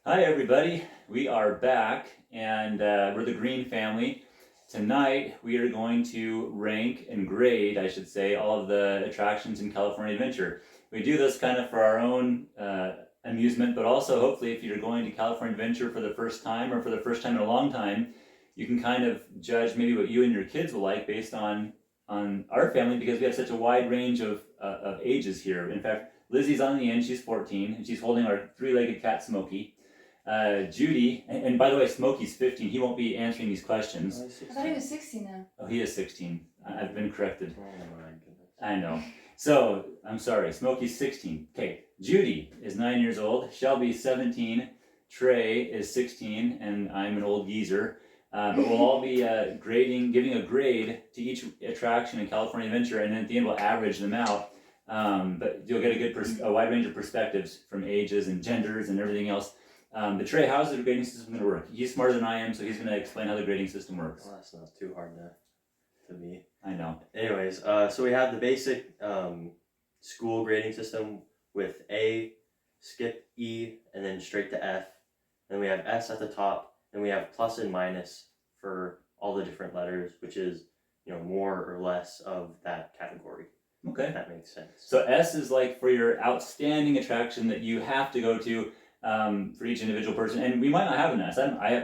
Hi, everybody. We are back, and we're the Green family. Tonight, we are going to rank and grade, I should say, all of the attractions in California Adventure. We do this kind of for our own amusement, but also hopefully, if you're going to California Adventure for the first time or for the first time in a long time, you can kind of judge maybe what you and your kids will like based on our family because we have such a wide range of ages here. In fact, Lizzie's on the end; she's 14, and she's holding our three-legged cat Smokey. Judy, and by the way, Smokey's 15. He won't be answering these questions. I thought he was 16 now. Oh, he is 16. I've been corrected. Oh my goodness. I know. So, I'm sorry. Smokey's 16. Okay. Judy is 9 years old. Shelby's 17. Trey is 16, and I'm an old geezer. But we'll all be giving a grade to each attraction in California Adventure, and then at the end we'll average them out. But you'll get a wide range of perspectives from ages and genders and everything else. But Trey, how's the grading system going to work? He's smarter than I am, so he's going to explain how the grading system works. Well, that's not too hard to be. I know. Anyways, so we have the basic school grading system with A, skip E, and then straight to F. Then we have S at the top, and we have plus and minus for all the different letters, which is more or less of that category. Okay. If that makes sense. So S is like for your outstanding attraction that you have to go to for each individual person, and we might not have an S.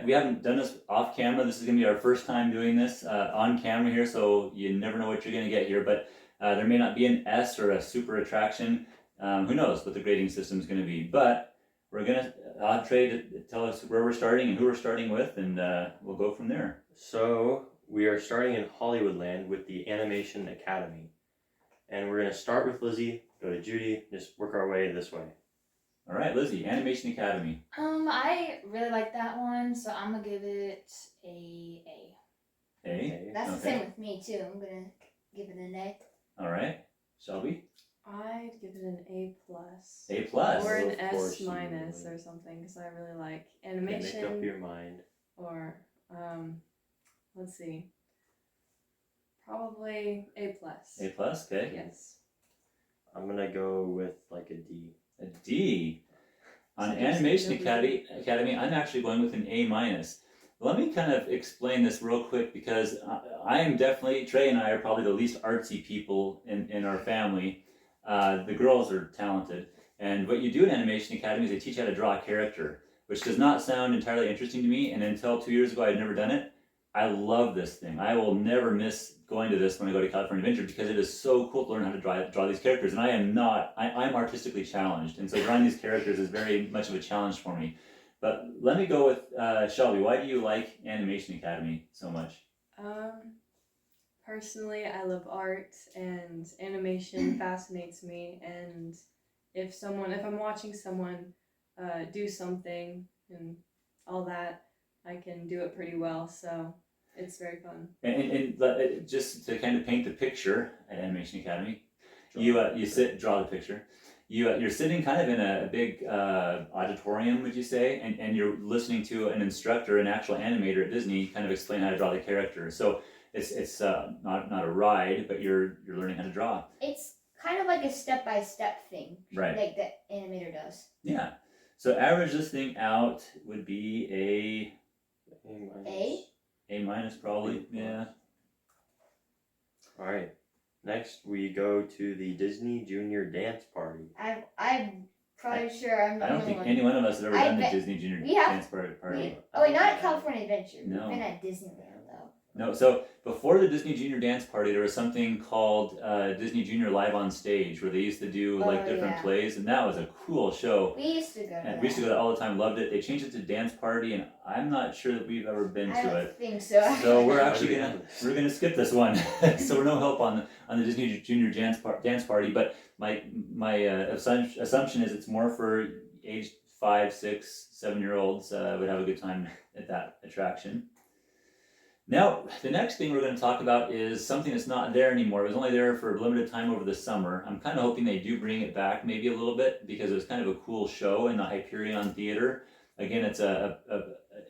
We haven't done this off camera. This is going to be our first time doing this on camera here, so you never know what you're going to get here. But there may not be an S or a super attraction. Who knows what the grading system is going to be? But I'll have Trey to tell us where we're starting and who we're starting with, and we'll go from there. So we are starting in Hollywoodland with the Animation Academy, and we're going to start with Lizzie, go to Judy, just work our way this way. All right, Lizzie, Animation Academy. I really like that one, so I'm gonna give it a A. A. That's the Okay. same with me too. I'm gonna give it an A. All right, Shelby. I'd give it an A plus. A plus. Or an Of S course you minus would. or something because I really like Okay, animation. make up your mind. Or let's see. Probably A plus. A plus. Okay. Yes. I'm gonna go with like a D. A D. On So just Animation double Academy, I'm actually going with an A minus. Let me kind of explain this real quick because I am definitely, Trey and I are probably the least artsy people in our family. The girls are talented. And what you do in Animation Academy is they teach you how to draw a character, which does not sound entirely interesting to me. And until 2 years ago, I'd never done it. I love this thing. I will never miss going to this when I go to California Adventure because it is so cool to learn how to draw these characters. And I'm artistically challenged. And so drawing these characters is very much of a challenge for me. But let me go with Shelby. Why do you like Animation Academy so much? Personally, I love art and animation fascinates me. And if I'm watching someone do something and all that, I can do it pretty well. So it's very fun. And just to kind of paint the picture at Animation Academy, draw the picture. You're sitting kind of in a big auditorium, would you say, and you're listening to an instructor, an actual animator at Disney, kind of explain how to draw the character. So it's not a ride, but you're learning how to draw. It's kind of like a step-by-step thing, Right. like the animator does. Yeah. So average this thing out would be A minus probably. Yeah. All right. Next, we go to the Disney Junior Dance Party. I'm probably sure I'm the I don't only think one. any one of us has ever I done the bet- Disney Junior we have- Dance Party. Oh wait, not at California Adventure. No. We've been at Disneyland though. No, so before the Disney Junior Dance Party, there was something called Disney Junior Live on Stage, where they used to do like Oh, different yeah. plays, and that was a cool show. We used to go to And that. we used to go there all the time, loved it. They changed it to Dance Party, and I'm not sure that we've ever been I to don't it. think so. So we're Why do actually we gonna have this? we're gonna skip this one. So we're no help on the Disney Junior Dance Party. But my assumption is it's more for age 5, 6, 7-year-olds would have a good time at that attraction. Now, the next thing we're going to talk about is something that's not there anymore. It was only there for a limited time over the summer. I'm kind of hoping they do bring it back maybe a little bit because it was kind of a cool show in the Hyperion Theater. Again, it's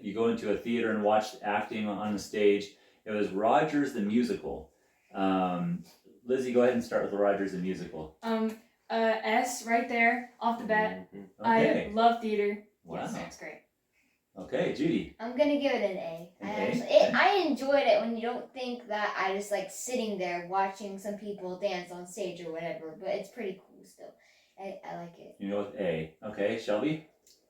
you go into a theater and watch acting on the stage. It was Rogers the Musical. Lizzie, go ahead and start with Rogers the Musical. S right there off the bat. Mhm. Okay. I love theater. Wow. Yes, it's great. Okay, Judy. I'm gonna give it an A. An I A? actually, I enjoyed it when you don't think that I just like sitting there watching some people dance on stage or whatever, but it's pretty cool still. I like it. You know with A. Okay, Shelby.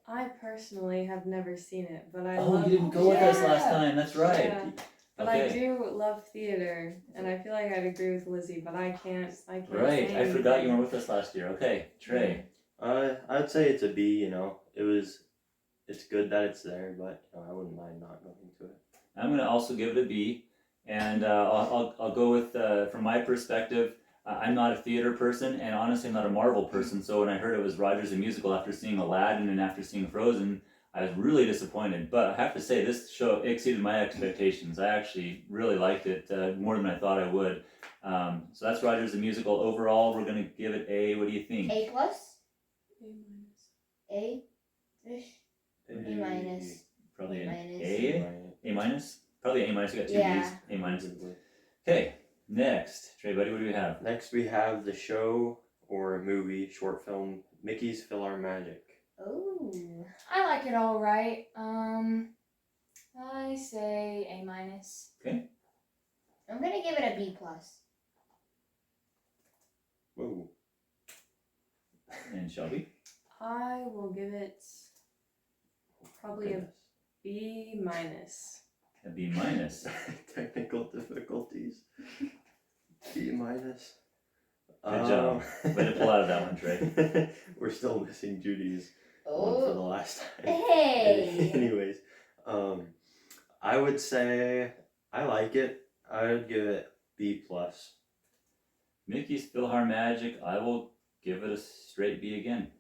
I personally have never seen it, but I Oh, love. you didn't go with us yeah. last time. That's right. Yeah. But Okay. I do love theater, and I feel like I'd agree with Lizzie, but I can't. Right. say I forgot you anything. were with us last year. Okay, Trey. I'd say it's a B. You know, it's good that it's there, but you know, I wouldn't mind not going to it. I'm gonna also give it a B, and I'll go with from my perspective. I'm not a theater person, and honestly, I'm not a Marvel person. So when I heard it was Rogers the Musical after seeing Aladdin and after seeing Frozen, I was really disappointed. But I have to say, this show exceeded my expectations. I actually really liked it more than I thought I would. So that's Rogers the Musical. Overall, we're gonna give it A. What do you think? A plus? A minus. A? Ish? A minus. Probably A an minus. A minus. Probably A minus. We got two Yeah. B's. A minus. Okay. Next, Trey, buddy, what do we have? Next, we have the show or movie short film Mickey's PhilharMagic. Oh. I like it all right. I say A minus. I'm gonna give it a B plus. Whoa. And Shelby. I will give it probably a Goodness. B minus. A B minus. Technical difficulties. B minus. Good job. Way to pull out of that one, Trey. We're still missing Judy's one for the Oh. last time. Hey. Anyways, I would say I like it. I would give it B plus. Mickey's PhilharMagic. I will give it a straight B again.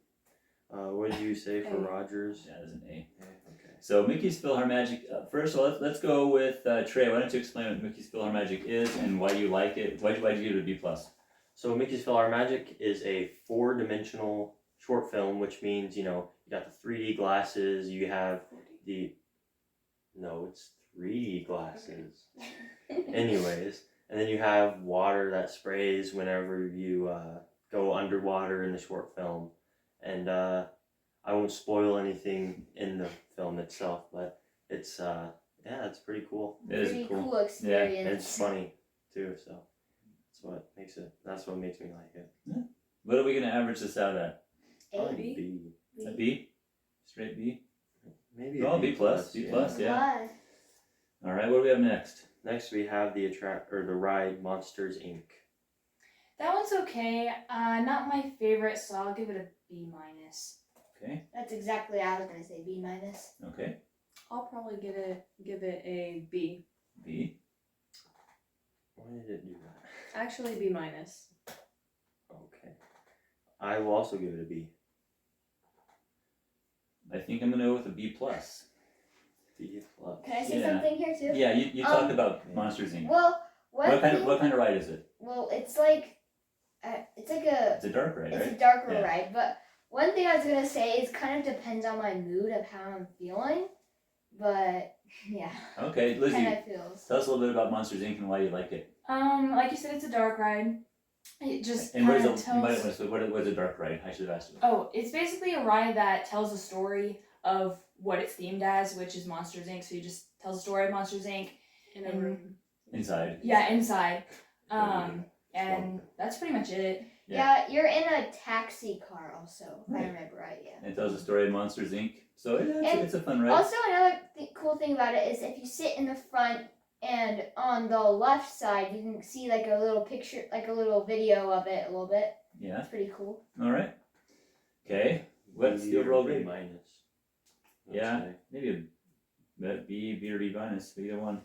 What did you say for A. Rogers? That is an A. Okay. So Mickey's PhilharMagic. First of all, let's go with Trey. Why don't you explain what Mickey's PhilharMagic is and why you like it? Why'd you give it a B plus? So Mickey's PhilharMagic is a 4-dimensional short film, which means you got the 3D glasses. You have it's 3D glasses. Anyways, and then you have water that sprays whenever you go underwater in the short film. And I won't spoil anything in the film itself, but it's it's pretty cool. It is Pretty cool. cool experience. And it's funny too, so that's what makes me like it. What are we gonna average this out at? Probably B? B. A B? Straight B? Maybe Oh, a B plus. B plus. Yeah. Plus. All right. What do we have next? Next we have the ride Monsters Inc. That one's okay. Not my favorite, so I'll give it a B minus. Okay. That's exactly what I was gonna say. B minus. Okay. I'll probably give it a B. B. Why did it do that? Actually, B minus. Okay. I will also give it a B. I think I'm gonna go with a B plus. B plus. Can I say Yeah. something here too? Yeah. You talked about Monsters Inc. Well, What kind of ride is it? Well, it's like it's like a It's a dark ride, it's a right? darker Yeah. ride, but one thing I was gonna say is kind of depends on my mood of how I'm feeling, but yeah, Okay, Lizzie. kind of feels. Tell us a little bit about Monsters Inc. and why you like it. Like you said, it's a dark ride. It just And what kind is of tells. what is a dark ride? I should have asked you. Oh, it's basically a ride that tells a story of what it's themed as, which is Monsters Inc. So you just tells a story of Monsters Inc. In a And- room. Inside. Yeah, inside. Fun. And that's pretty much it. Yeah. Yeah, you're in a taxi car also, if I Right. remember right. Yeah. It tells the story of Monsters Inc. So yeah, And it's a fun ride. Also, another cool thing about it is if you sit in the front and on the left side, you can see like a little picture, like a little video of it a little bit. Yeah. It's pretty cool. All right. Okay. What's B the or overall B grade? minus. I'd Yeah. say. Maybe a B or B minus. Either one.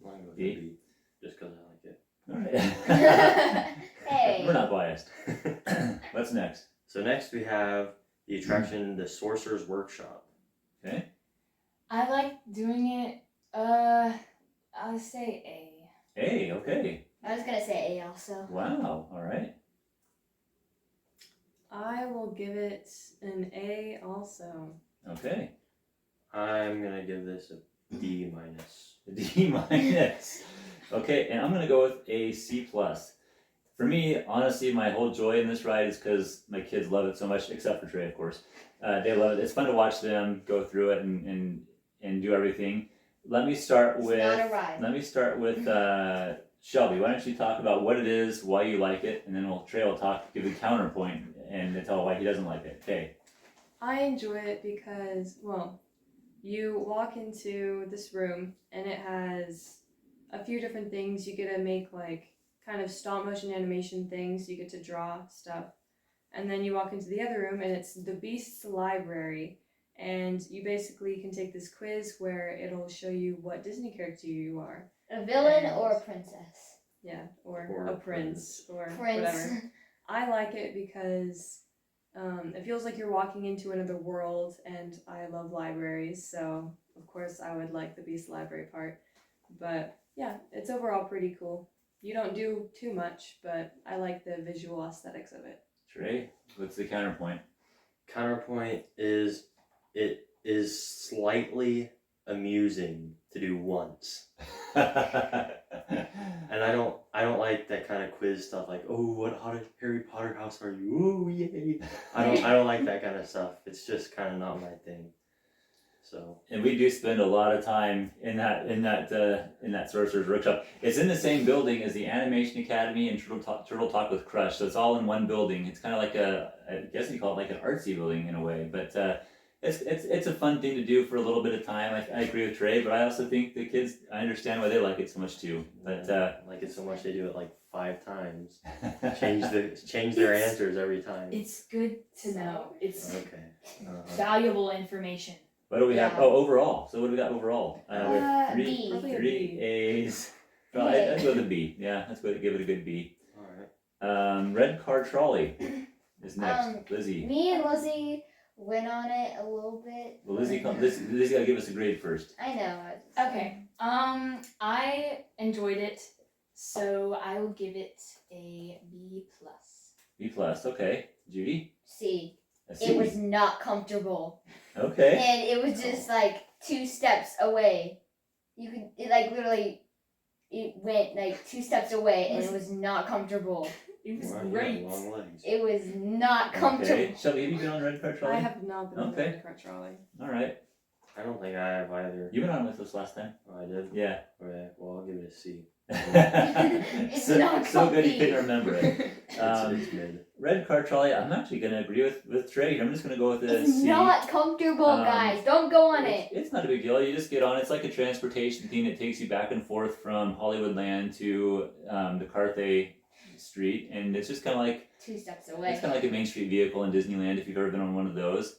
I'm gonna go with B. a B, just because I like it. All right. Hey. We're not biased. What's next? So next we have the attraction, the Sorcerer's Workshop. Okay. I like doing it. I'll say A. A. Okay. I was gonna say A also. Wow. All right. I will give it an A also. Okay. I'm gonna give this a D minus. D minus. Okay, and I'm gonna go with a C plus. For me, honestly, my whole joy in this ride is because my kids love it so much, except for Trey, of course. They love it. It's fun to watch them go through it and do everything. Let me start It's with not a ride. let me start with Shelby. Why don't you talk about what it is, why you like it, and then Trey will give the counterpoint and tell why he doesn't like it. Okay. I enjoy it because, well, you walk into this room and it has a few different things. You get to make like kind of stop motion animation things. You get to draw stuff. And then you walk into the other room and it's the Beast's library. And you basically can take this quiz where it'll show you what Disney character you are. A villain And- or a princess? Yeah, or Or a prince or Prince. whatever. I like it because it feels like you're walking into another world, and I love libraries, so of course I would like the Beast Library part. But yeah, it's overall pretty cool. You don't do too much, but I like the visual aesthetics of it. Trey, what's the counterpoint? Counterpoint is it is slightly amusing to do once. And I don't like that kind of quiz stuff like, oh, what Harry Potter house are you? Ooh, yay. I don't like that kind of stuff. It's just kind of not my thing. So And we do spend a lot of time in that Sorcerer's Workshop. It's in the same building as the Animation Academy and Turtle Talk with Crush, so it's all in one building. It's kind of like I guess you call it like an artsy building in a way, but it's a fun thing to do for a little bit of time. I agree with Trey, but I also think the kids, I understand why they like it so much too. But I like it so much they do it like 5 times. Change their answers every time. It's good to know. It's Okay. valuable information. What do we have? Yeah. Oh, overall. So what do we got overall? We have B. Probably a three B. A's. Well, Yeah. I'd go with a B. Yeah, let's give it a good B. Alright. Red Car Trolley is next. Lizzie. Me and Lizzie went on it a little bit. Well, Lizzie gotta give us a grade first. I know. Okay. I enjoyed it, so I will give it a B plus. B plus. Okay. Judy. C. A C. It was not comfortable. Okay. And it was just like 2 steps away. You could, it like literally, it went like 2 steps away and it was not comfortable. It was Wow, you great. have long legs. It was not comfortable. Okay. Shelby, have you been on Red Car Trolley? I have not been on the Okay. Red Car Trolley. All right. I don't think I have either. You went on with us last time. Oh, I did? Yeah. Okay, well, I'll give it a C. It's not so good he comfy. couldn't remember it. It's mid. Red Car Trolley. I'm actually gonna agree with Trey here. I'm just gonna go with a It's C. not comfortable, guys. Don't go on it. It's not a big deal. You just get on. It's like a transportation thing that takes you back and forth from Hollywood Land to the Carthay Street, and it's just kind of like 2 steps away. it's kind of like a Main Street vehicle in Disneyland if you've ever been on one of those.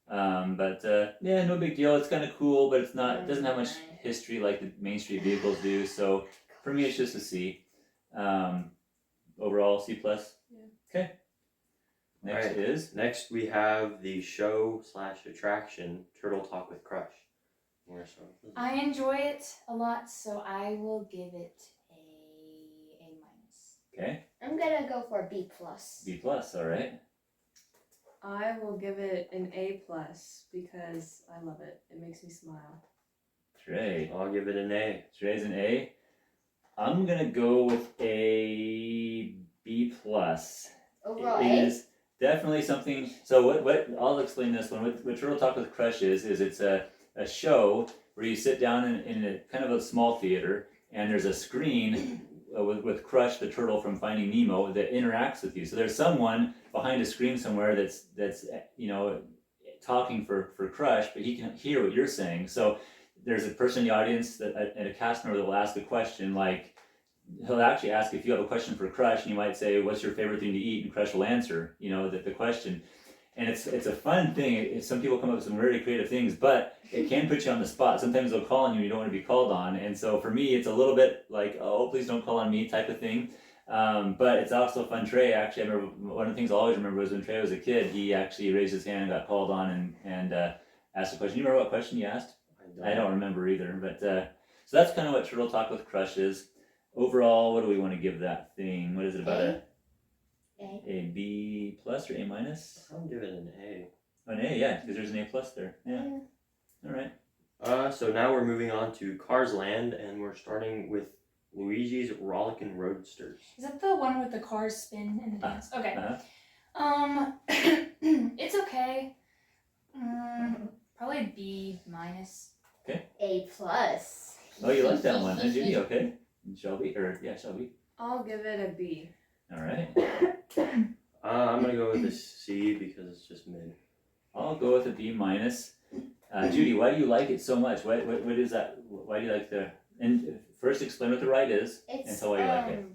Yeah, no big deal. It's kind of cool, but it's not. It doesn't have much history like the Main Street vehicles do. So for me, it's just a C. Overall, C plus. Yeah. Okay. Next Alright. is Next, we have the show/attraction Turtle Talk with Crush. Where's I enjoy it a lot, so I will give it a minus. okay. I'm gonna go for a B plus. B plus. All right. I will give it an A plus because I love it. It makes me smile. Trey. I'll give it an A. Trey's an A. I'm gonna go with a B plus. Overall It A. is definitely something. So what I'll explain this one. What Turtle Talk with Crush is it's a show where you sit down in a kind of a small theater and there's a screen with Crush the turtle from Finding Nemo that interacts with you. So there's someone behind a screen somewhere that's talking for Crush, but he can hear what you're saying. So there's a person in the audience and a cast member that will ask a question like. He'll actually ask if you have a question for Crush, and you might say, "What's your favorite thing to eat?" And Crush will answer, the question. And it's a fun thing. Some people come up with some very creative things, but it can put you on the spot. Sometimes they'll call on you, and you don't want to be called on. And so for me, it's a little bit like, "Oh, please don't call on me," type of thing. But it's also fun. Trey, actually, I remember one of the things I always remember was when Trey was a kid, he actually raised his hand and got called on and asked a question. You remember what question you asked? I don't remember either. But so that's kind of what Turtle Talk with Crush is. Overall, what do we want to give that thing? What is it about a B plus or A minus? I'll give it an A. An A, yeah, because there's an A plus there. Yeah. All right. So now we're moving on to Cars Land, and we're starting with Luigi's Rollickin' Roadsters. Is that the one with the cars spin and the dance? Okay. Uh-huh. It's okay. Probably B minus. A plus. Oh, you like that one, huh, Judy? Okay. And Shelby, Shelby. I'll give it a B. All right. I'm gonna go with a C because it's just mid. I'll go with a B minus. Judy, why do you like it so much? What is that? Why do you like the? And first, explain what the ride is, and It's tell why you like it.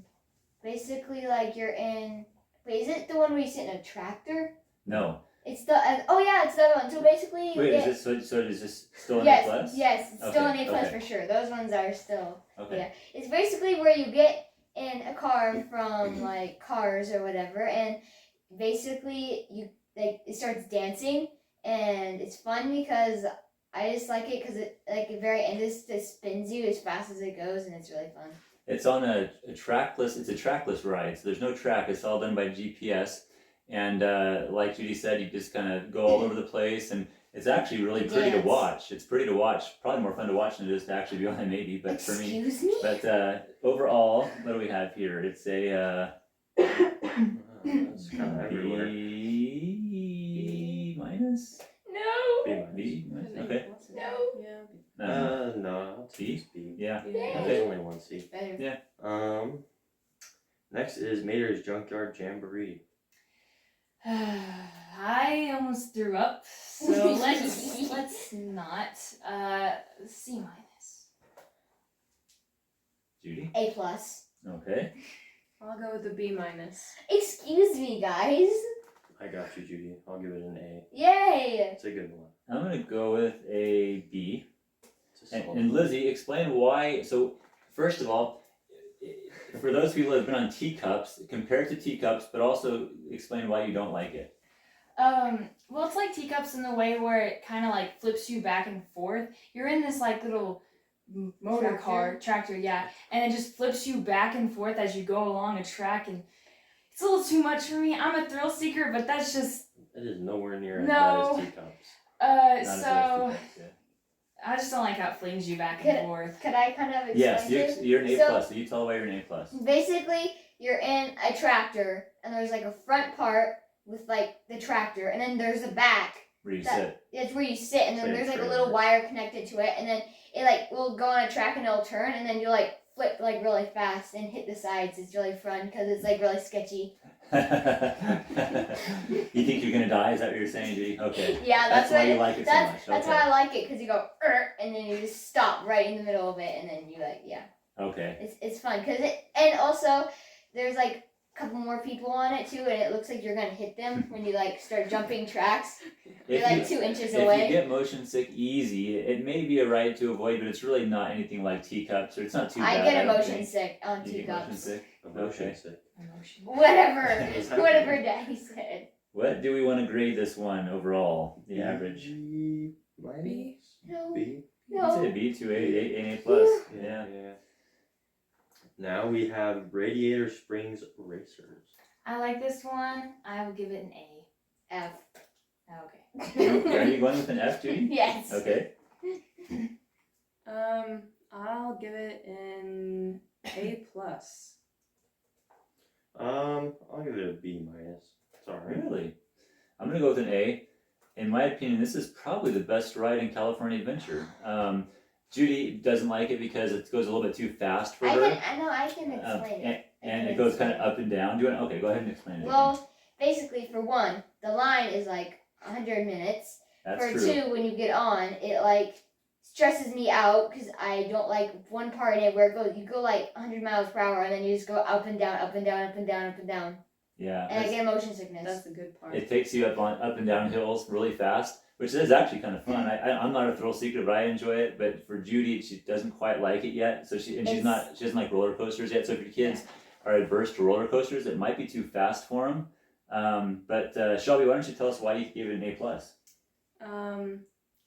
basically like you're in. Wait, is it the one where you sit in a tractor? No. It's the it's the other one. So basically, Wait, yeah, is this so? Is this still an yes, A plus? yes, it's still an Okay, A plus okay. for sure. Those ones are still. Okay. Yeah, it's basically where you get in a car from like Cars or whatever, and basically you like it starts dancing, and it's fun because I just like it because it like at the very end it spins you as fast as it goes, and it's really fun. It's on a trackless. It's a trackless ride, so there's no track. It's all done by GPS, and like Judy said, you just kind of go all over the place, and it's actually really pretty to Dance. watch. It's pretty to watch. Probably more fun to watch than it is to actually be on it, maybe. But for me, Excuse me. but overall, what do we have here? It's a It's kind of everywhere. B minus. No. B minus. B minus. An A Okay. plus. No. Yeah. No, I'll B? choose B. Yeah. Yeah. There's only one C. Better. Next is Mater's Junkyard Jamboree. I almost threw up, so let's not. C minus. Judy. A plus. Okay. I'll go with a B minus. Excuse me, guys. I got you, Judy. I'll give it an A. Yay. It's a good one. I'm gonna go with a B. It's a solid And one. Lizzie, explain why. So, first of all, for those people that have been on teacups, compare it to teacups, but also explain why you don't like it. Well, it's like teacups in the way where it kind of like flips you back and forth. You're in this like little motor tractor, yeah, and it just flips you back and forth as you go along a track, and it's a little too much for me. I'm a thrill seeker, but that's just It is nowhere near as No. bad as teacups. Not as so good as teacups, I just don't like how it flings you back and Could- forth. Could I kind of explain Yes, this? you're an A So- plus. So you tell why you're an A plus. Basically, you're in a tractor, and there's like a front part with like the tractor, and then there's a back. Where you that- sit. It's where you sit, and then Like a there's like a trailer. little wire connected to it, and then it like will go on a track and it'll turn, and then you'll like flip like really fast and hit the sides. It's really fun because it's like really sketchy. You think you're gonna die? Is that what you're saying, Judy? Okay. Yeah, That's that's, why what you like it so that's much. that's Okay. why I like it because you go and then you just stop right in the middle of it, and then you like Okay. it's fun because it and also there's like a couple more people on it too, and it looks like you're gonna hit them when you like start jumping tracks. You're If like you, 2 inches if away. you get motion sick easy, it may be a ride to avoid, but it's really not anything like teacups, or it's not too I bad. get don't motion think. sick on You get motion teacups. sick? Emotion Okay. sick. Emotion. Whatever, Exactly. whatever Daddy said. What do we want to grade this one overall? The B average. minus? B. No, B? I'd say no. B to A plus. Yeah. Now we have Radiator Springs Racers. I like this one. I will give it an A. F. Okay. Are you going with an F, Judy? Yes. Okay. I'll give it an A plus. I'll give it a B minus. It's alright. Really? I'm gonna go with an A. In my opinion, this is probably the best ride in California Adventure. Judy doesn't like it because it goes a little bit too fast for her. I can explain it. And it goes kind of up and down. Okay, go ahead and explain it. again. Well, basically, for one, the line is like 100 minutes. That's For true. two, when you get on, it like stresses me out because I don't like one part in it where it goes. You go like 100 miles per hour, and then you just go up and down, up and down, up and down, up and down, Yeah. and I get motion sickness. That's the good part. It takes you up and down hills really fast, which is actually kind of fun. I'm not a thrill seeker, but I enjoy it. But for Judy, she doesn't quite like it yet. So she It's- doesn't like roller coasters yet. So if your kids are adverse to roller coasters, it might be too fast for them. But Shelby, why don't you tell us why you gave it an A plus?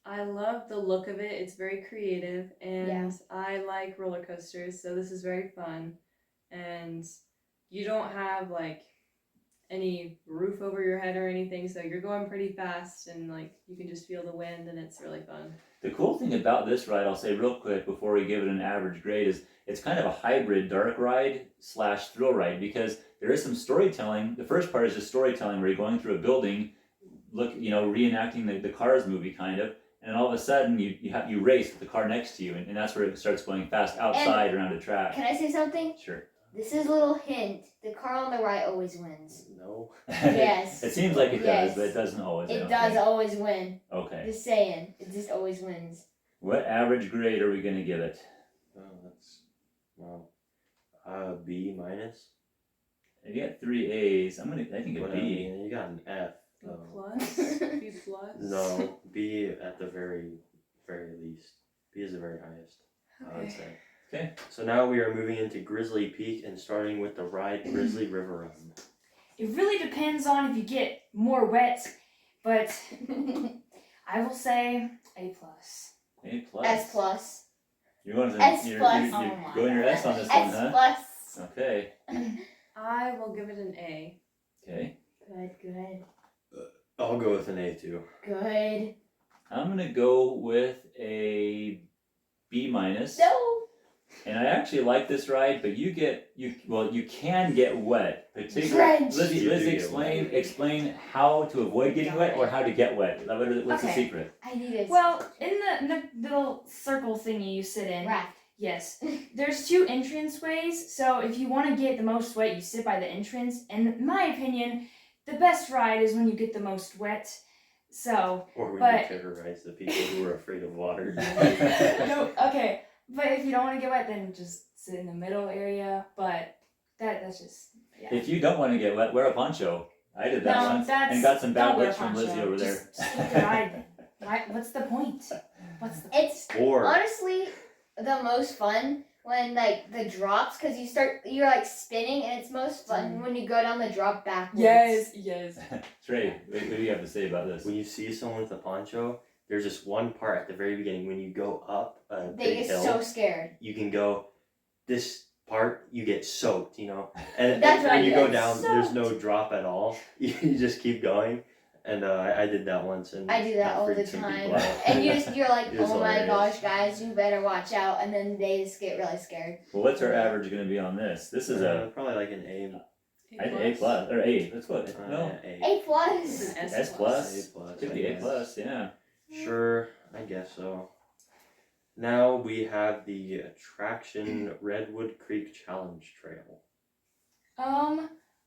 I love the look of it. It's very creative, and Yeah. I like roller coasters, so this is very fun. And you don't have like any roof over your head or anything, so you're going pretty fast and like you can just feel the wind and it's really fun. The cool thing about this ride, I'll say real quick before we give it an average grade, is it's kind of a hybrid dark ride slash thrill ride because there is some storytelling. The first part is just storytelling where you're going through a building, reenacting the Cars movie kind of, and all of a sudden you race with the car next to you, and that's where it starts going fast outside around a track. Can I say something? Sure. This is a little hint. The car on the right always wins. No. Yes. It seems like it Yes. does, but it doesn't always. I It don't does think. always win. Okay. Just saying. It just always wins. What average grade are we going to give it? Oh, that's well. B minus. You got 3 A's. I think a But, B. you got an F. B though. plus, B plus. No, B at the very, very least. B is the very highest, I would Okay. say. Okay. So now we are moving into Grizzly Peak and starting with the ride Grizzly River Run. It really depends on if you get more wet, but I will say A plus. A plus. S plus. You're going to S you're, plus. You're, you're Oh my going your S on this one, S huh? plus. Okay. I will give it an A. Okay. Good. I'll go with an A too. Good. I'm gonna go with a B minus. No. And I actually like this ride, but you can get wet. Particularly, Drenched. Lizzie, You do get explain how to avoid getting wet or how to get wet. What's the Okay. secret? I need it. Well, in the little circle thingy you sit in, Raft. yes, there's 2 entrance ways. So if you want to get the most wet, you sit by the entrance. And in my opinion, the best ride is when you get the most wet. So Or we But- would terrorize the people who are afraid of water. no, okay. But if you don't want to get wet, then just sit in the middle area. But that's just yeah. If you don't want to get wet, wear a poncho. I did that No, once that's- and got some bad don't wear a looks from poncho. Lizzie over there. Just take the ride then. Why, what's the point? What's the It's Or honestly the most fun when like the drops, because you're like spinning, and it's most fun when you go down the drop backwards. yes. Trey, what do you have to say about this? when you see someone with a poncho, there's just one part at the very beginning when you go up a They big get hill. so scared. You can go this part, you get soaked, and That's what when I you did. go down, there's Soaked. no drop at all. You just keep going, and I did that once, and I do that all the freaked some time. people out. And you're like, It was oh my hilarious. gosh, guys, you better watch out. And then they just get really scared. Well, what's our average going to be on this? This is Probably like an A. A plus or A. Let's go. No, A. A It's plus. an S, S plus. A plus. Could I be A guess. plus. Yeah. Sure, I guess so. Now we have the attraction Redwood Creek Challenge Trail.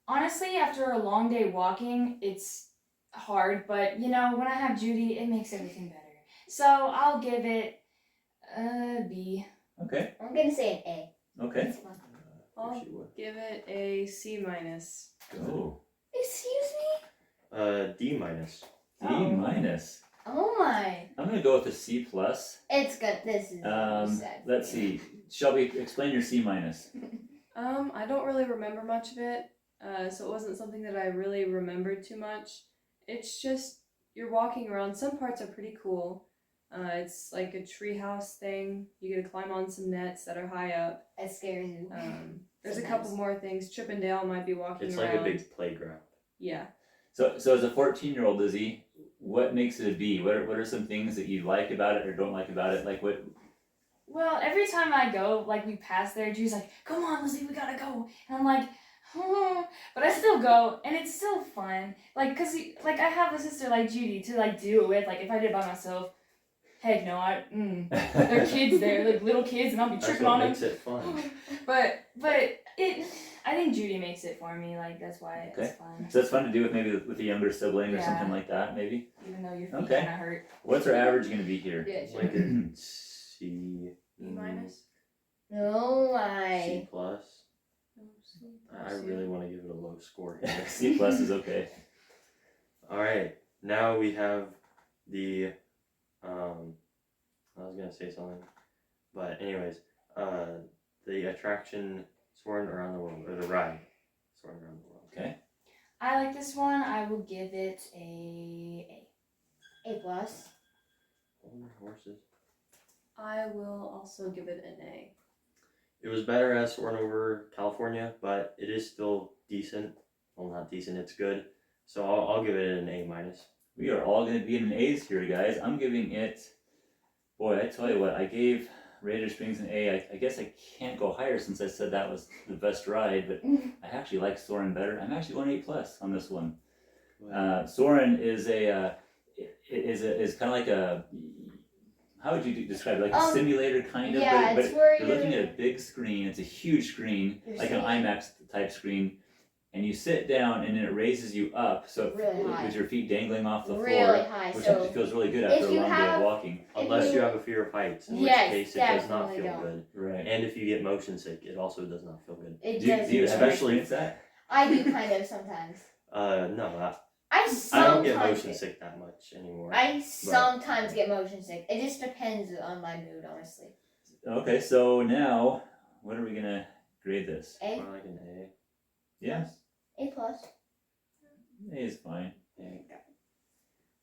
Honestly, after a long day walking, it's hard, but when I have Judy, it makes everything better. So I'll give it a B. Okay. I'm gonna say an A. Okay. It's fun. I'll She would. give it a C minus. Oh. Excuse me? D minus. D Oh. minus. Oh my. I'm gonna go with a C plus. It's good. This is sad. Let's see. Shelby, explain your C minus. I don't really remember much of it, so it wasn't something that I really remembered too much. It's just you're walking around. Some parts are pretty cool. It's like a treehouse thing. You get to climb on some nets that are high up. It scares you. There's a Sometimes. couple more things. Chip and Dale might be walking It's around. like a big playground. Yeah. So as a 14-year-old, Lizzie, what makes it a B? What are some things that you like about it or don't like about it? Like what? Well, every time I go, like we pass there, Judy's like, "Come on, Lizzie, we gotta go," and I'm like, but I still go, and it's still fun. Like, cause I have a sister like Judy to like do it with. Like, if I did it by myself, heck no, there are kids there, like little kids, and I'll be That's tripping what on them. makes it fun. But I think Judy makes it for me. Like that's why Okay. it's fun. So it's fun to do with maybe with a younger sibling or Yeah. something like that. Maybe. Even though your feet Okay. kind of hurt. What's our average gonna be here? Yeah, sure. Like a C. B minus. Oh C my. plus. I really want to give it a low score here. C plus is okay. All right, now we have the. I was gonna say something, but anyways, the attraction Soaring Around the World, or the ride Soaring Around the World. Okay. I like this one. I will give it a. A plus. Oh, horses. I will also give it an A. It was better as Soaring Over California, but it is still decent. well, not decent. It's good. So I'll give it an A minus. We are all going to be in A's here, guys. I'm giving it. Boy, I tell you what, I gave Radiator Springs an A. I guess I can't go higher since I said that was the best ride, but I actually like Soarin' better. I'm actually going A plus on this one. Soarin' is is kind of like a, how would you describe it? Like a simulator kind of, yeah, but it's where you're looking at a big screen. It's a huge screen, You're like an sitting- IMAX type screen, and you sit down and then it raises you up, so Really high. with your feet dangling off the really floor, high. which So actually feels really good after if a you long day have- of walking. Unless you you- have a fear of heights, in Yes, which case it does not definitely feel don't. good. Right. And if you get motion sick, it also does not feel good. it Do you does. have especially- experienced that? I do kind of sometimes. No, I I sometimes don't get motion sick that much anymore. I sometimes get motion sick. It just depends on my mood, honestly. Okay, so now, what are we gonna grade this? A, I like an A. Yeah, A plus. A is fine.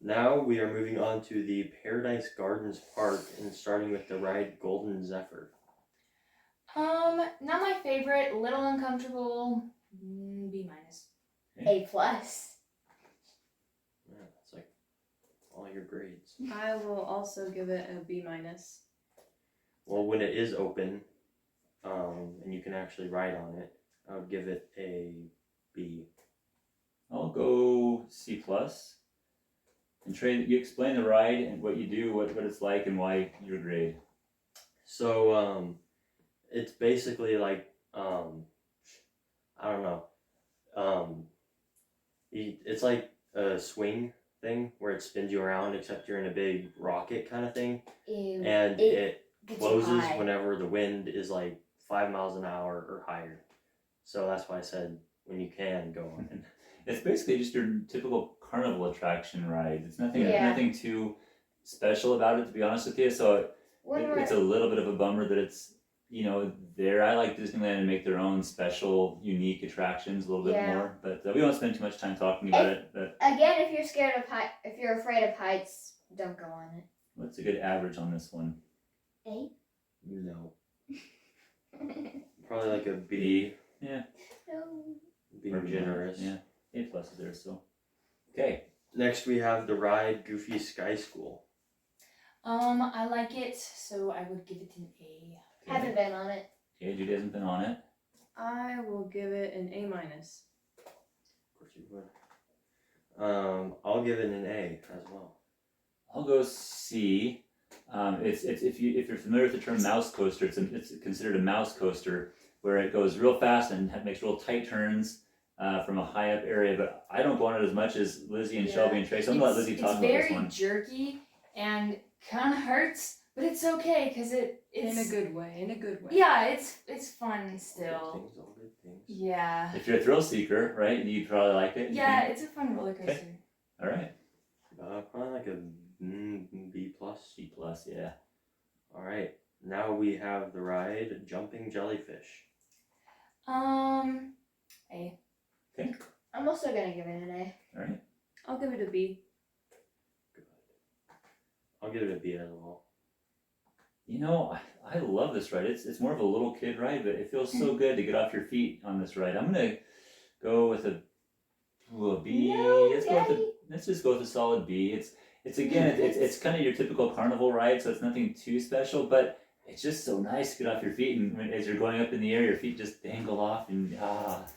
Now we are moving on to the Paradise Gardens Park and starting with the ride Golden Zephyr. Not my favorite. Little uncomfortable. B minus. A plus. Yeah, it's like all your grades. I will also give it a B minus. Well, when it is open, and you can actually ride on it, I would give it a B. I'll go C plus. And Trey, you explain the ride and what you do, what it's like, and why your grade. So, it's basically like, I don't know. It's like a swing thing where it spins you around, except you're in a big rocket kind of thing, Ew. and It it gets you closes high. whenever the wind is like 5 miles an hour or higher. So that's why I said when you can go on it. It's basically just your typical carnival attraction ride. It's nothing Yeah. nothing too special about it, to be honest with you. So When we're it's a little bit of a bummer that it's, there. I like Disneyland and make their own special, unique attractions a little bit Yeah. more. But we won't spend too much time talking about it. But again, if you're scared of if you're afraid of heights, don't go on it. what's a good average on this one? A. No. Probably like a B. No. Being generous. Yeah, A plus is there still. Okay. Next we have the ride Goofy Sky School. I like it, so I would give it an A. Haven't been on it. Okay, Judy hasn't been on it. I will give it an A minus. Of course you would. I'll give it an A as well. I'll go C. It's if you're familiar with the term mouse coaster, it's considered a mouse coaster where it goes real fast and makes real tight turns from a high up area. But I don't go on it as much as Lizzie and Yeah. Shelby and Trey. So I'm gonna let Lizzie talk It's about this very one. jerky and kind of hurts, but it's okay because it's In a good way. In a good way. Yeah, it's fun Good still. things, all good things. Yeah. If you're a thrill seeker, right, you probably like it. Yeah, it's a fun roller coaster. All right. Probably like a B plus. C plus, yeah. All right. Now we have the ride Jumping Jellyfish. A. I'm also gonna give it an A. All right. I'll give it a B. Good. I'll give it a B as well. I love this ride. It's more of a little kid ride, but it feels so good to get off your feet on this ride. I'm gonna go with a B. No, Let's let's just go with a solid B. It's again it's kind of your typical carnival ride, so it's nothing too special, but it's just so nice to get off your feet, and as you're going up in the air, your feet just dangle off, and it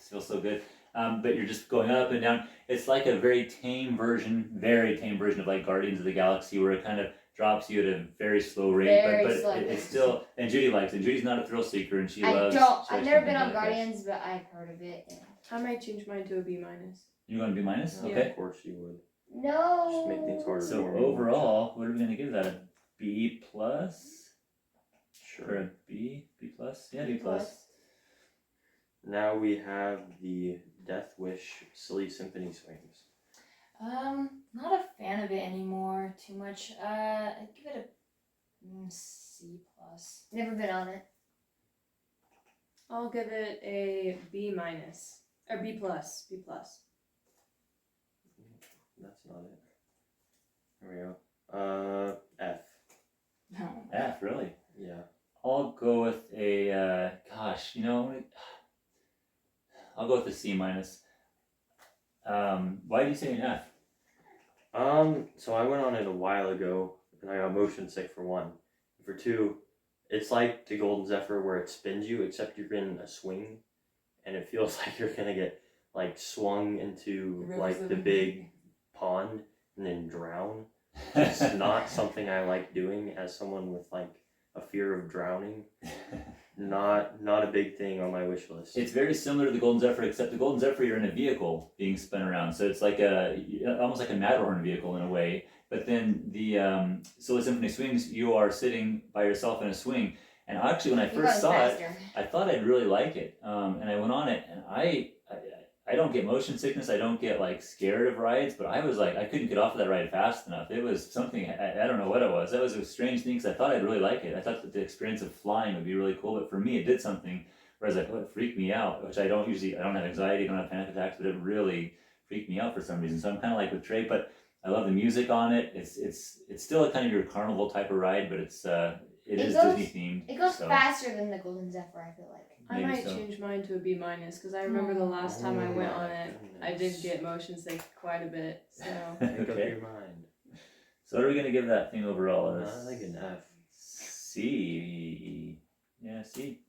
feels so good. But you're just going up and down. It's like a very tame version of like Guardians of the Galaxy, where it kind of drops you at a very slow rate, Very but slow it's rate. still. And Judy likes it. Judy's not a thrill seeker, and she loves. I've never been on Jellyfish. Guardians, but I've heard of it. and- I might change mine to a B minus. You want to be minus? Yeah, Okay. Of course you would. No. Just make things harder. So for me. overall, what are we gonna give that? A B plus or Sure. a B? B plus? Yeah, B plus. Now we have the Death Wish Silly Symphony Swings. Not a fan of it anymore. Too much. I'd give it a C plus. Never been on it. I'll give it a B minus. Or B plus. B plus. That's not it. There we go. F. No. F, really? Yeah. I'll go with a. I'll go with a C minus. Why do you say an F? So I went on it a while ago, and I got motion sick for one. For two, it's like the Golden Zephyr where it spins you, except you're in a swing, and it feels like you're gonna get like swung into Rivers like of- the big pond and then drown. It's not something I like doing as someone with like a fear of drowning. Not a big thing on my wish list. It's very similar to the Golden Zephyr, except the Golden Zephyr you're in a vehicle being spun around, so it's like almost like a Matterhorn vehicle in a way. But then the Silly Symphony Swings, you are sitting by yourself in a swing. And actually, when I You're first going saw it, faster. I thought I'd really like it, and I went on it, and I don't get motion sickness. I don't get like scared of rides, but I was like I couldn't get off of that ride fast enough. It was something I don't know what it was. That was a strange thing because I thought I'd really like it. I thought that the experience of flying would be really cool, but for me, it did something where I was like, oh, it freaked me out. Which I don't usually. I don't have anxiety. I don't have panic attacks, but it really freaked me out for some reason. So I'm kind of like with Trey, but I love the music on it. It's still a kind of your carnival type of ride, but it is goes- Disney themed. It goes so. faster than the Golden Zephyr, I feel like. I Maybe might so. change mine to a B minus because I remember the last time I went on it, I did get motion sick quite a bit. So Make up Okay. your mind. So what are we gonna give that thing overall? I think an F. C. Yeah, C.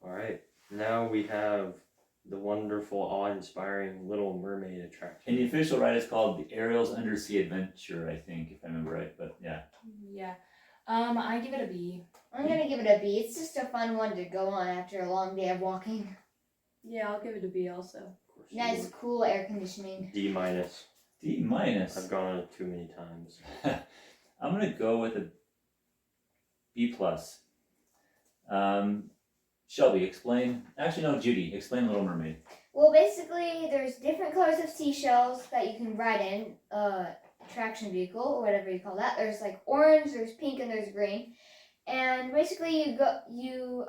Alright, now we have the wonderful, awe-inspiring Little Mermaid attraction. And the official ride is called the Ariel's Undersea Adventure, I think, if I remember right. But yeah, Yeah. I give it a B. I'm gonna give it a B. It's just a fun one to go on after a long day of walking. yeah, I'll give it a B also. Of course you Nice, would. cool air conditioning. D minus. D minus. I've gone on it too many times. I'm gonna go with a B plus. Shelby, explain. Actually, no, Judy, explain Little Mermaid. Well, basically, there's different colors of seashells that you can ride in attraction vehicle or whatever you call that. There's like orange, there's pink, and there's green. And basically, you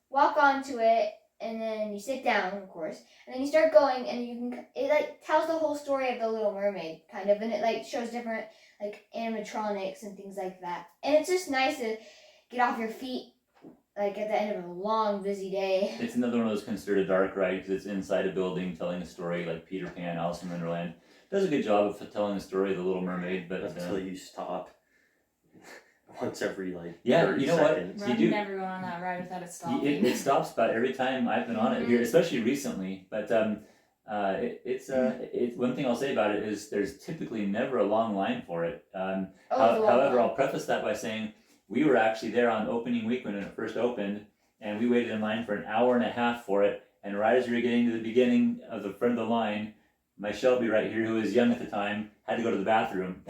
walk onto it, and then you sit down, of course, and then you start going, and it like tells the whole story of the Little Mermaid, kind of, and it like shows different like animatronics and things like that. And it's just nice to get off your feet like at the end of a long, busy day. It's another one of those considered a dark ride because it's inside a building telling a story like Peter Pan, Alice in Wonderland. Does a good job of telling the story of the Little Mermaid, but Until you stop. Once every like Yeah, 30 you know what? seconds. You I'm do- never going on that ride without it stopping. it stops about every time I've been on it here, especially recently. But it's one thing I'll say about it is there's typically never a long line for it. However, I'll preface that by saying we were actually there on opening week when it first opened, and we waited in line for an hour and a half for it. And right as we were getting to the beginning of the front of the line, my Shelby right here, who was young at the time, had to go to the bathroom.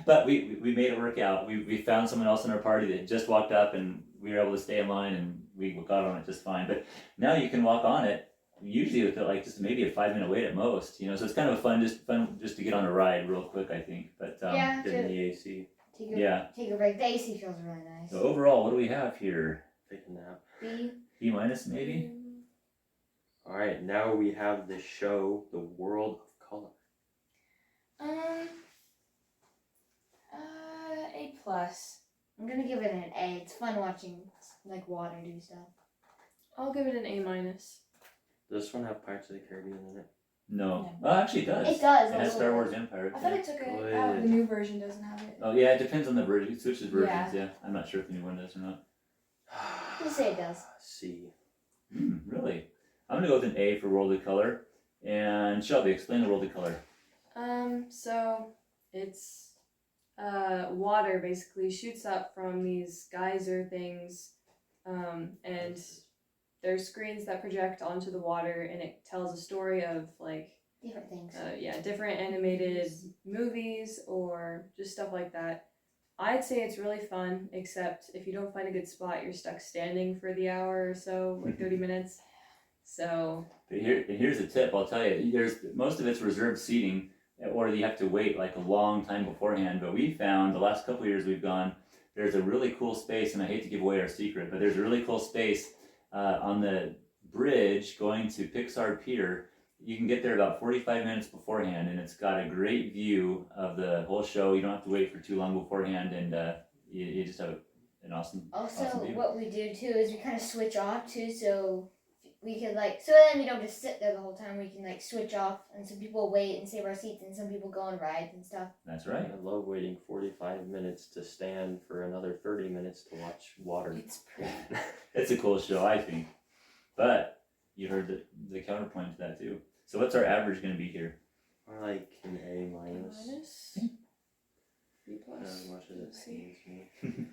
But we made it work out. We found someone else in our party that just walked up, and we were able to stay in line, and we got on it just fine. But now you can walk on it, usually with like just maybe a 5-minute wait at most. So it's kind of fun just to get on a ride real quick, I think. But yeah, Get in the AC. take a break. The AC feels really nice. So overall, what do we have here? Take a nap. B. B minus maybe. Alright, now we have the show, The World of Color. A plus. I'm gonna give it an A. It's fun watching like water do stuff. I'll give it an A minus. Does this one have Pirates of the Caribbean in it? No. Well, actually, it does. It does. It has Star Wars Empire. I thought it took it Good. out. The new version doesn't have it. Oh yeah, it depends on the version. It switches versions. Yeah. Yeah, I'm not sure if the new one does or not. Just say it does. C. Really? I'm gonna go with an A for World of Color. And Shelby, explain the World of Color. So it's water basically shoots up from these geyser things, and there's screens that project onto the water, and it tells a story of like Different things. different animated movies or just stuff like that. I'd say it's really fun, except if you don't find a good spot, you're stuck standing for the hour or so, like 30 minutes. So But here's a tip. I'll tell you. There's most of it's reserved seating, or you have to wait like a long time beforehand. But we found the last couple of years we've gone, there's a really cool space, and I hate to give away our secret, but there's a really cool space on the bridge going to Pixar Pier. You can get there about 45 minutes beforehand, and it's got a great view of the whole show. You don't have to wait for too long beforehand, and you just have an awesome Also, awesome view. what we do too is we kind of switch off too. So we could like, so then we don't just sit there the whole time. We can like switch off, and some people wait and save our seats, and some people go on rides and stuff. That's right. I love waiting 45 minutes to stand for another 30 minutes to watch water. It's pretty. It's a cool show, I think. But you heard the counterpoint to that too. So what's our average going to be here? Or like an A minus. Minus. B plus. As much as it Let's see. pains me.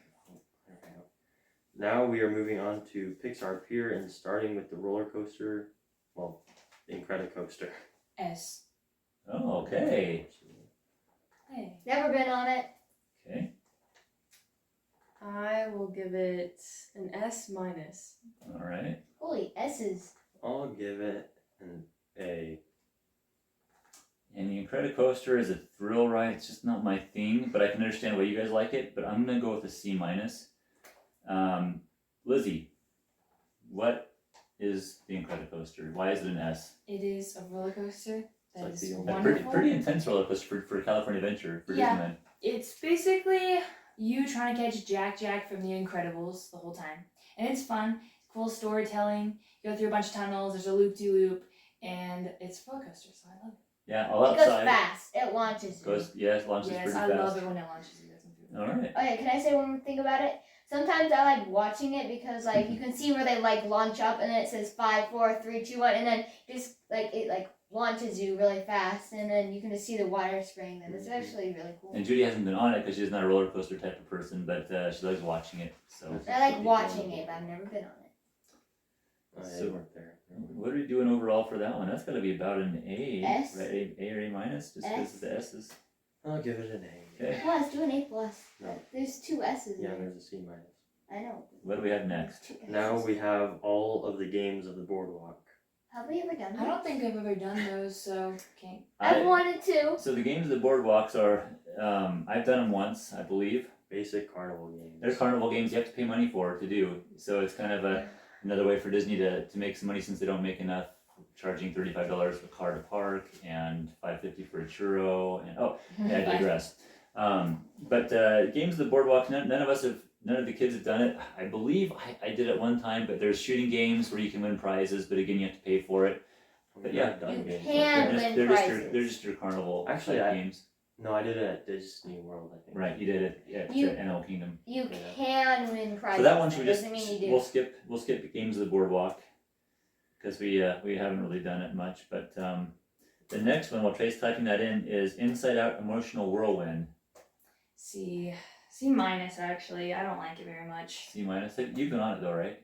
Now we are moving on to Pixar Pier and starting with the roller coaster. Well, the Incredicoaster. S. Oh, okay. Hey. Never been on it. Okay. I will give it an S minus. All right. Holy S's. I'll give it an A. And the Incredicoaster is a thrill ride. It's just not my thing, but I can understand why you guys like it. But I'm gonna go with a C minus. Lizzie, what is the Incredicoaster? Why is it an S? It is a roller coaster. That like is the old- A wonderful. pretty intense roller coaster for California Adventure for Yeah. Disneyland. It's basically you trying to catch Jack from The Incredibles the whole time. And it's fun, cool storytelling. You go through a bunch of tunnels, there's a loop-de-loop, and it's a roller coaster, so I love it. Yeah, all It goes outside. fast. It launches. Goes, yes, launches Yes, pretty I fast. love it when it launches you guys into it. All right. Oh yeah, can I say one more thing about it? Sometimes I like watching it because like you can see where they like launch up and then it says 5, 4, 3, 2, 1, and then just like it like launches you really fast, and then you can just see the water spraying them. It's actually really cool. And Judy hasn't been on it because she's not a roller coaster type of person, but she likes watching it. So, I like watching it, but I've never been on it. So- weren't there. what are we doing overall for that one? That's got to be about an A, S. right? A or A minus, just because of the S's. I'll give it an A. Okay. Plus, do an A plus. No. There's 2 S's. Yeah, in there. there's a C minus. I know. What do we have next? 2 S's. Now we have all of the games of the boardwalk. Have we ever done that? I don't think I've ever done those, so okay. I've wanted to. So the games of the boardwalks are, I've done them once, I believe. Basic carnival games. They're carnival games you have to pay money for to do. So it's kind of another way for Disney to make some money since they don't make enough, charging $35 for car to park and $5.50 for a churro. And I digress. But games of the boardwalk, none of the kids have done it. I believe I did it one time, but there's shooting games where you can win prizes, but again, you have to pay for it. But yeah, I've done you games. can like that. win prizes. They're just your carnival Actually, type I- games. No, I did it at Disney World, I think. Right, you did it at You- Animal Kingdom. You Yeah. can win prizes. So that one should That we just doesn't mean you do. we'll skip the games of the boardwalk because we haven't really done it much. But the next one, while Trey's typing that in, is Inside Out Emotional Whirlwind. C minus actually. I don't like it very much. C minus. You've been on it though, right?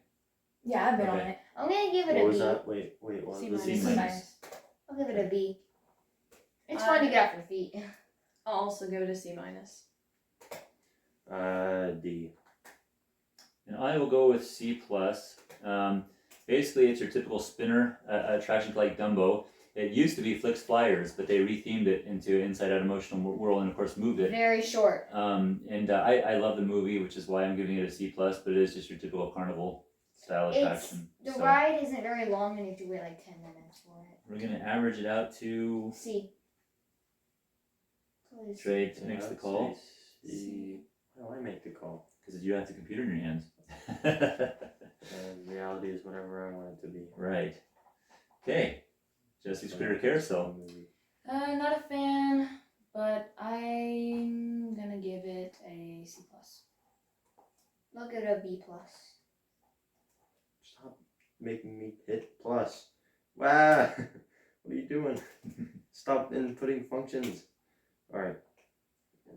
Yeah, I've been on Okay. it. I'm gonna give it What a was B. that? Wait, what C was C minus. C minus. I'll give it a B. It's fun to get off your feet. I'll also give it a C minus. D. And I will go with C plus. Basically, it's your typical spinner attraction like Dumbo. It used to be Flix Flyers, but they rethemed it into Inside Out Emotional Whirl and of course moved it. Very short. I love the movie, which is why I'm giving it a C plus. But it is just your typical carnival style attraction. The So ride isn't very long, and you have to wait like 10 minutes for it. we're gonna average it out to C. Please. Trey makes the I'd call say C. Why do I make the call? because you have the computer in your hands. Reality is whatever I want it to be. Right. Okay. Jesse's Critter Carousel. Not a fan, but I'm gonna give it a C plus. I'll give it a B plus. Stop making me hit plus. Wow. What are you doing? Stop inputting functions. Alright.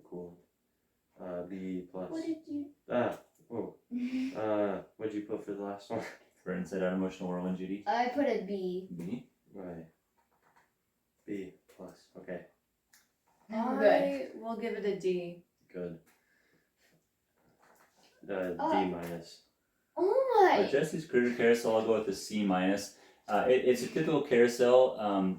Cool. B plus. What did you? Whoa. What'd you put for the last one? For Inside Out Emotional Whirlwind, Judy. I put a B. B. Right. B plus. Okay. Good. I will give it a D. Good. Oh. D minus. Oh For my! Jesse's Critter Carousel, I'll go with the C minus. It's a typical carousel.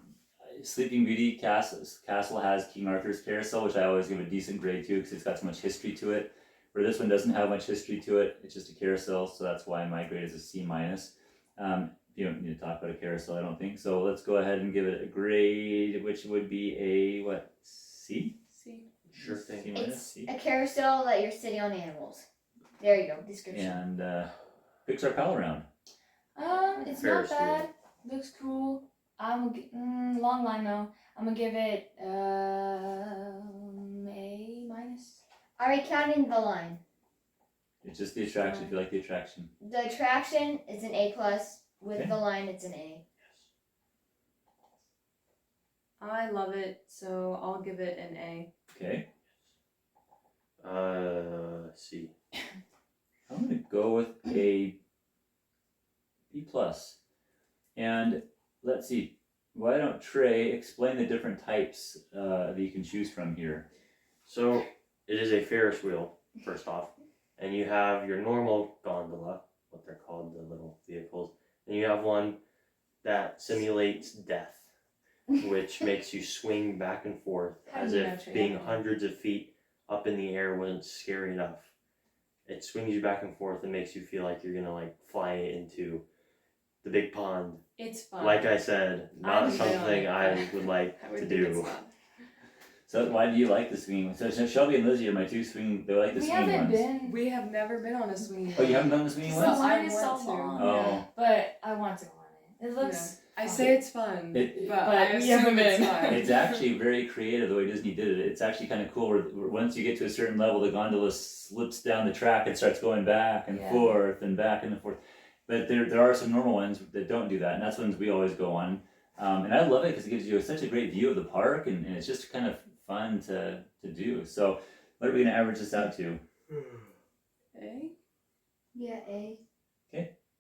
Sleeping Beauty Castle has King Arthur's Carousel, which I always give a decent grade to because it's got so much history to it. Where this one doesn't have much history to it, it's just a carousel, so that's why my grade is a C minus. You don't need to talk about a carousel, I don't think. So let's go ahead and give it a grade, which would be a what? C? C. Sure thing. C minus. It's C. a carousel that you're sitting on animals. There you go. Description. And Pixar Pal Around. It's Ferris not bad. Looks cool. Long line though. I'm gonna give it A minus. Are we counting the line? It's just the attraction. If you like the attraction. The attraction is an A plus. With Okay. the line, it's an A. I love it, so I'll give it an A. Okay. C. I'm gonna go with a B plus. And let's see. Why don't Trey explain the different types that you can choose from here? So it is a Ferris wheel, first off, and you have your normal gondola, what they're called, the little vehicles, and you have one that simulates death, which makes you swing back and forth How as do you know, if Trey? being hundreds of feet up in the air wasn't scary enough. It swings you back and forth and makes you feel like you're gonna like fly into the big pond. It's fun. Like I said, not I'm something feeling I it. would like I would to think it's do. fun. So why do you like the swinging? So Shelby and Lizzie are my two swinging. They like the We swinging haven't ones. been. We have never been on a swinging. Oh, you haven't done the swinging The So ones? I line is so want to. long. Oh. But I want to go on it. It looks. I fun. say it's fun, It- but but I we haven't assume it's been. fun. It's actually very creative the way Disney did it. It's actually kind of cool. Where once you get to a certain level, the gondola slips down the track and starts going back and Yeah. forth and back and forth. But there are some normal ones that don't do that, and that's ones we always go on. And I love it because it gives you such a great view of the park, and it's just kind of fun to do. So, what are we going to average this out to? Eh? Yeah, A.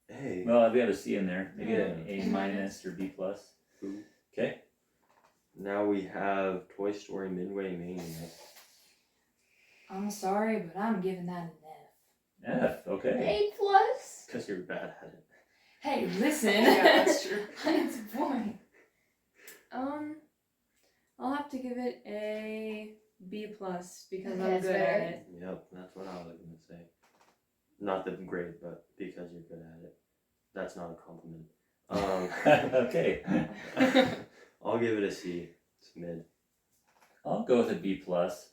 Hey. Well, we have a C in there. Maybe Yeah. an A minus or B plus. Ooh. Okay. Now we have Toy Story Midway Mania. I'm sorry, but I'm giving that an F. F. Okay. A plus. Because you're bad at it. Hey, listen. Yeah, that's true. It's boring. I'll have to give it a B plus because Okay, I'm that's good at better. it. Yep, that's what I was going to say. Not that great, but because you're good at it. That's not a compliment. Okay. I'll give it a C. It's mid. I'll go with a B plus.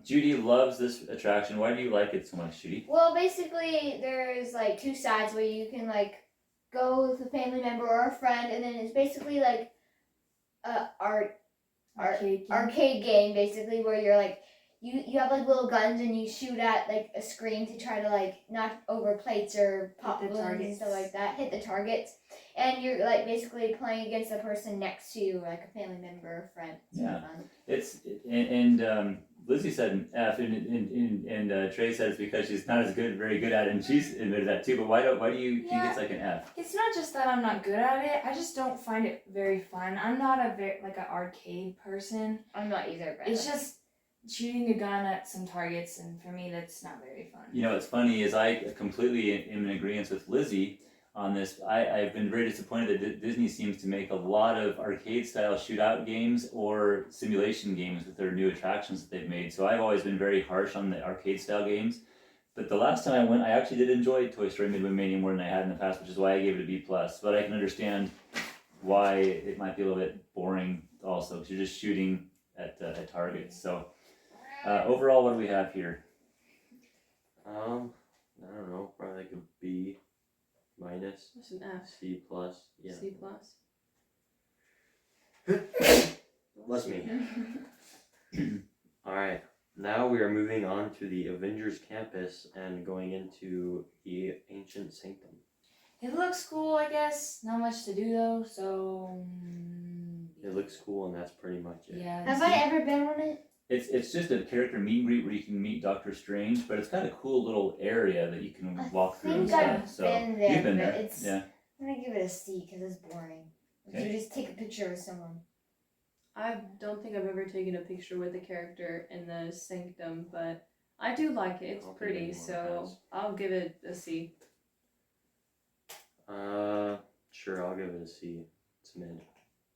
Judy loves this attraction. Why do you like it so much, Judy? Well, basically, there's like two sides where you can like go with a family member or a friend, and then it's basically like a arcade game, basically, where you're like you have like little guns and you shoot at like a screen to try to like knock over plates or pop Hit the balloons and targets. stuff like that. Hit the targets, and you're like basically playing against the person next to you, like a family member or friend. It's Yeah. fun. It's Lizzie said an F, and Trey said it's because she's not as very good at it, and she's admitted that too. But why do you think Yeah. it's like an F? It's not just that I'm not good at it. I just don't find it very fun. I'm not a very like an arcade person. I'm not either. But It's just shooting a gun at some targets, and for me, that's not very fun. You know, what's funny is I completely am in agreement with Lizzie on this. I've been very disappointed that Disney seems to make a lot of arcade-style shootout games or simulation games with their new attractions that they've made. So I've always been very harsh on the arcade-style games. But the last time I went, I actually did enjoy Toy Story Midway Mania more than I had in the past, which is why I gave it a B+. But I can understand why it might be a little bit boring also, because you're just shooting at targets. So overall, what do we have here? I don't know, probably like a B minus, That's an F. C plus. Yeah. C plus. Bless me. Alright, now we are moving on to the Avengers campus and going into the Ancient Sanctum. It looks cool, I guess. Not much to do though, so. It looks cool, and that's pretty much it. Yeah. have I ever been on it? It's just a character meet and greet where you can meet Doctor Strange, but it's got a cool little area that you can walk through and think stuff. I've So been there, you've been but there, it's- yeah. I'm gonna give it a C because it's boring. Okay. You just take a picture with someone. I don't think I've ever taken a picture with a character in the Sanctum, but I do like it. It's I don't think pretty, anyone so has. I'll give it a C. Sure, I'll give it a C. It's mid.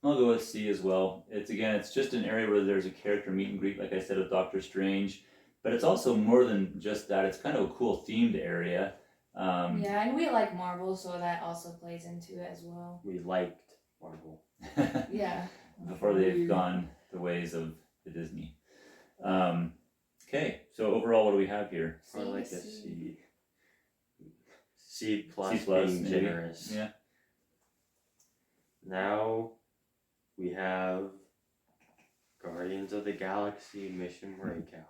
I'll go with C as well. It's just an area where there's a character meet and greet, like I said, with Doctor Strange. But it's also more than just that. It's kind of a cool themed area. Yeah, and we like Marvel, so that also plays into it as well. We liked Marvel. Yeah. Before they've gone the ways of the Disney. Okay, so overall, what do we have here? Probably like a C. C. C plus, C plus, being maybe. generous. Yeah. Now we have Guardians of the Galaxy Mission Breakout.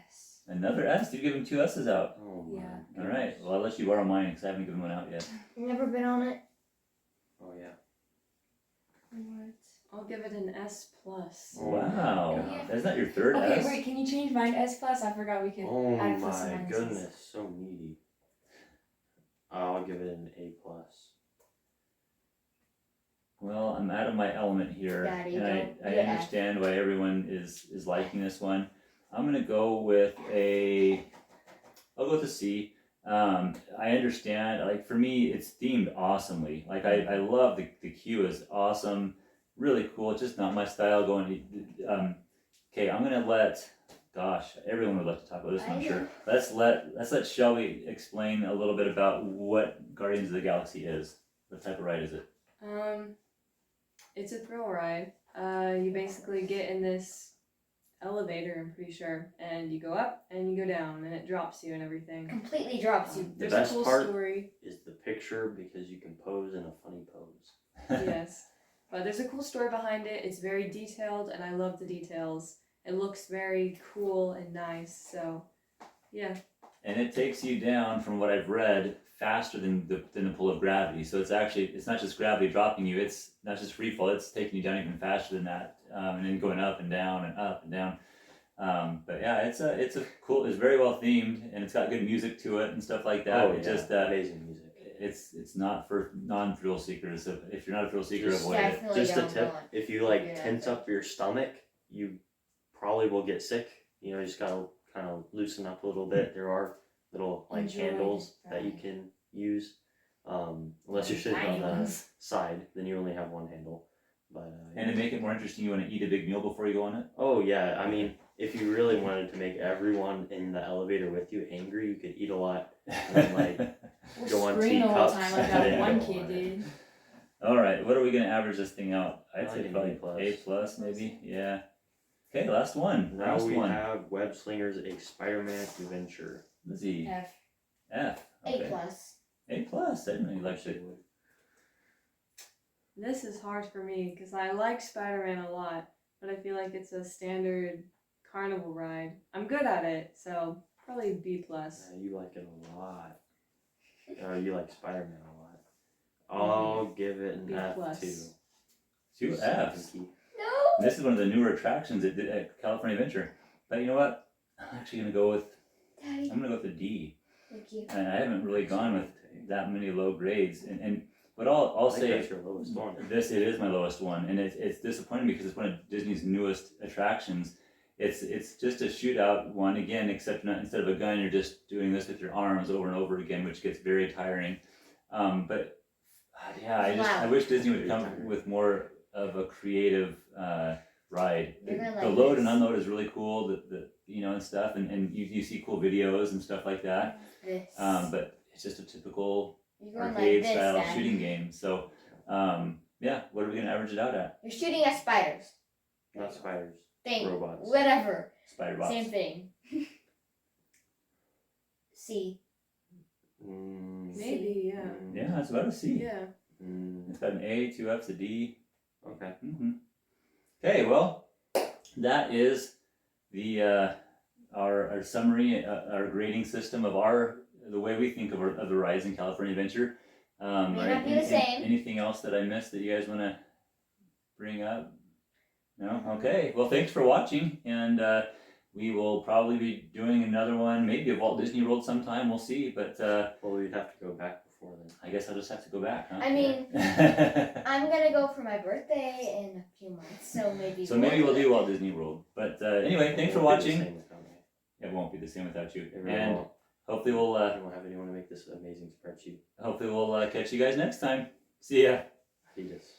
S. Another S. You give him 2 S's out. Oh my. Yeah. All right. Well, I'll let you borrow mine because I haven't given one out yet. Never been on it. Oh yeah. What? I'll give it an S plus. Oh Wow. my God. That's not your third Okay, S? wait, can you change mine to S plus? I forgot we could Oh add plus and my minuses. goodness, so needy. I'll give it an A plus. Well, I'm out of my element here, Daddy, and I don't do F. understand why everyone is liking this one. I'm gonna go with a. I'll go with a C. I understand. Like for me, it's themed awesomely. Like I love the queue is awesome, really cool. It's just not my style. Okay, I'm gonna let. Gosh, everyone would like to talk about this one, I'm I sure. know. Let's let Shelby explain a little bit about what Guardians of the Galaxy is. What type of ride is it? It's a thrill ride. You basically get in this elevator, I'm pretty sure, and you go up and you go down, and it drops you and everything. Completely drops you. The There's best a cool part- story. Is the picture because you can pose in a funny pose. Yes, but there's a cool story behind it. It's very detailed, and I love the details. It looks very cool and nice. So, yeah. And it takes you down, from what I've read, faster than the pull of gravity. So it's not just gravity dropping you. It's not just free fall. It's taking you down even faster than that, and then going up and down and up and down. But yeah, it's a cool. It's very well themed, and it's got good music to it and stuff like that. Oh It yeah, just amazing music. it's not for non-thrill seekers. So if you're not a thrill seeker, Just avoid it. Definitely Just a don't tip: want. if you Yeah, like that's tense it. up your stomach, you probably will get sick. You know, you just gotta kind of loosen up a little bit. There are little like Enjoy handles the that you ride. can use. Unless you're sitting Tiny on the ones. side, then you only have one handle. But And to make it more interesting, you want to eat a big meal before you go on it. oh yeah, I mean, if you really wanted to make everyone in the elevator with you angry, you could eat a lot. And, like, Or Go on scream the whole teacups time like and that then one go kid on did. All right, what are we gonna average this thing out? I'd I say like an probably A plus. A plus, maybe. Yeah. Okay, last one. Now Last we one. have Web Slingers: A Spider-Man Adventure. Let's see. F. F. A Okay. plus. A plus. I didn't really like it. This is hard for me because I like Spider-Man a lot, but I feel like it's a standard carnival ride. I'm good at it, so probably B plus. Yeah, you like it a lot. You like Spider-Man a lot. I'll give it an B F plus. too. 2 Fs. Pinky. No. This is one of the newer attractions at California Adventure. But you know what? I'm actually gonna go with. Daddy. I'm gonna go with a D. Thank you. And I haven't really gone with that many low grades. And but I'll I think say that's your lowest one. It is my lowest one, and it's disappointing because it's one of Disney's newest attractions. It's just a shootout one again, except instead of a gun, you're just doing this with your arms over and over again, which gets very tiring. But yeah, I Wow. wish Disney would Very come tiring. with more of a creative ride. You're gonna The like load this. and unload is really cool. The and stuff, and you see cool videos and stuff like that. This. But it's just a typical You're going like arcade this, style Daddy. shooting game. So, yeah, what are we gonna average it out at? You're shooting at spiders. Not spiders. Thing. Robots. Whatever. Spider box. Same thing. C. Maybe, yeah. Yeah, that's about a C. Yeah. It's got an A, 2 F's, a D. Okay. Okay, well, that is the our summary, our grading system of the way we think of the rides in California Adventure. May not be the same. Anything else that I missed that you guys want to bring up? No? Okay. Well, thanks for watching, and we will probably be doing another one, maybe a Walt Disney World sometime. We'll see, but Well, we'd have to go back before then. I guess I'll just have to go back, huh? I mean, I'm gonna go for my birthday in a few months, so maybe. So maybe we'll do Walt Disney World. But anyway, thanks for It won't be the watching. same without me. It won't be the same without you. It really And won't. hopefully we'll I don't have anyone to make this amazing spreadsheet. catch you guys next time. See ya. Fetus.